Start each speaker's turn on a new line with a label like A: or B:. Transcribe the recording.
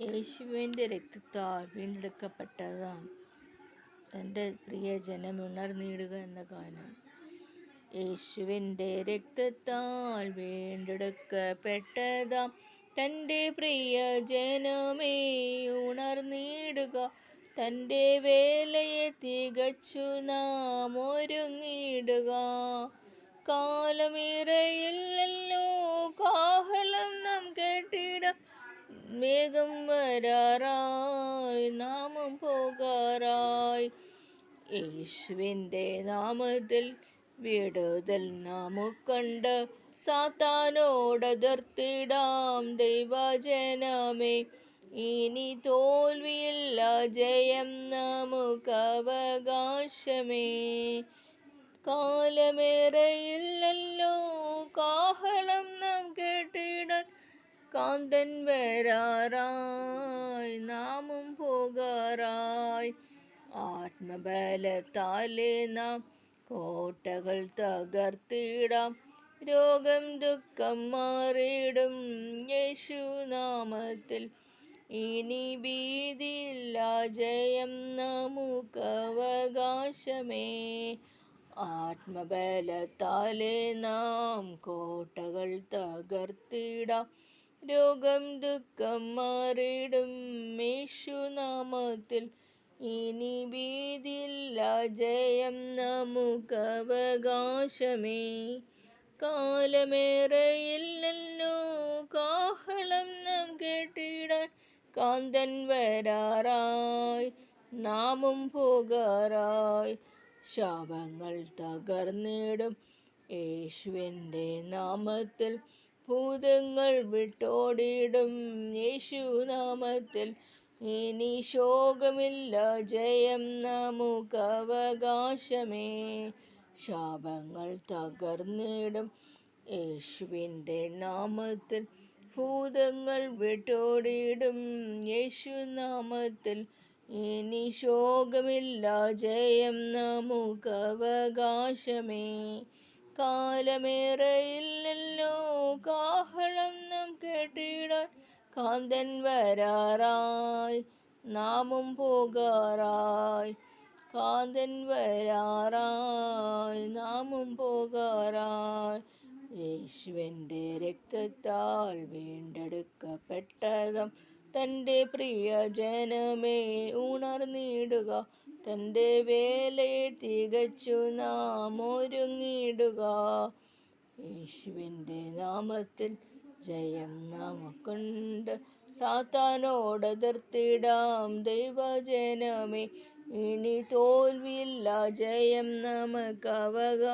A: യേശുവിൻ്റെ രക്തത്താൽ വീണ്ടെടുക്കപ്പെട്ടതാണ് തൻ്റെ പ്രിയ ജനം ഉണർന്നിടുക എന്ന ഗാനം. യേശുവിൻ്റെ രക്തത്താൽ വീണ്ടെടുക്കപ്പെട്ടതാം തൻ്റെ പ്രിയ ജനമേ ഉണർന്നിടുക. തൻ്റെ വേലയെ തികച്ചു നാം ഒരുങ്ങിടുക. കാലമേറെയില്ലല്ലോ കാഹളം നാം കേട്ടിടാം. വേഗം വരാറായി നാമും പോകാറായി. യേശുവിൻ്റെ നാമത്തിൽ വിടുതൽ നമുക്കുണ്ട്. സാത്താനോടെതിർത്തിടാം ദൈവജനമേ. ഇനി തോൽവിയില്ല, ജയം നമുക്കവകാശമേ. കാലമേറെയില്ലല്ലോ കാഹളം നാം കേട്ടിടാൻ. കാന്തൻ വരാറായി നാമും പോകാറായി. ആത്മബലത്താലെ നാം കോട്ടകൾ തകർത്തിടാം. രോഗം ദുഃഖം മാറിയിടും യേശുനാമത്തിൽ. ഇനി ഭീതിയില്ല, ജയം നമുക്കവകാശമേ. ആത്മബലത്താലെ നാം കോട്ടകൾ തകർത്തിടാം. രോഗം ദുഃഖം മാറിയിടും യേശുനാമത്തിൽ. ഇനി ഭീതിയില്ല, ജയം നമുക്കവകാശമേ. കാലമേറെയില്ലല്ലോ കാഹളം നാം കേട്ടിടാൻ. കാന്തൻ വരാറായി നാമും പോകാറായി. ശാപങ്ങൾ തകർന്നിടും യേശുവിൻ്റെ നാമത്തിൽ. ഭൂതങ്ങൾ വിട്ടോടിയിടും യേശുനാമത്തിൽ. ഇനി ശോകമില്ല, ജയം നമുക്കവകാശമേ. ശാപങ്ങൾ തകർന്നിടും യേശുവിൻ്റെ നാമത്തിൽ. ഭൂതങ്ങൾ വിട്ടോടിയിടും യേശുനാമത്തിൽ. ഇനി ശോകമില്ല, ജയം നമുക്കവകാശമേ. കാലമേറെയില്ലല്ലോ കാഹളം നാം കേട്ടിടാൻ. കാന്തൻ വരാറായി നാമും പോകാറായി. കാന്തൻ വരാറായി നാമും പോകാറായി. യേശുവിൻ്റെ രക്തത്താൽ വീണ്ടെടുക്കപ്പെട്ടതാം തൻ്റെ പ്രിയ ജനമേ ഉണർന്നിടുക. തൻ്റെ വേലയെ തികച്ചു നാം ഒരുങ്ങിടുക. യേശുവിൻ്റെ നാമത്തിൽ ജയം നമുക്കുണ്ട്. സാത്താനോടെതിർത്തിടാം ദൈവജനമേ. ഇനി തോൽവിയില്ല, ജയം നമുക്കവകാശമേ.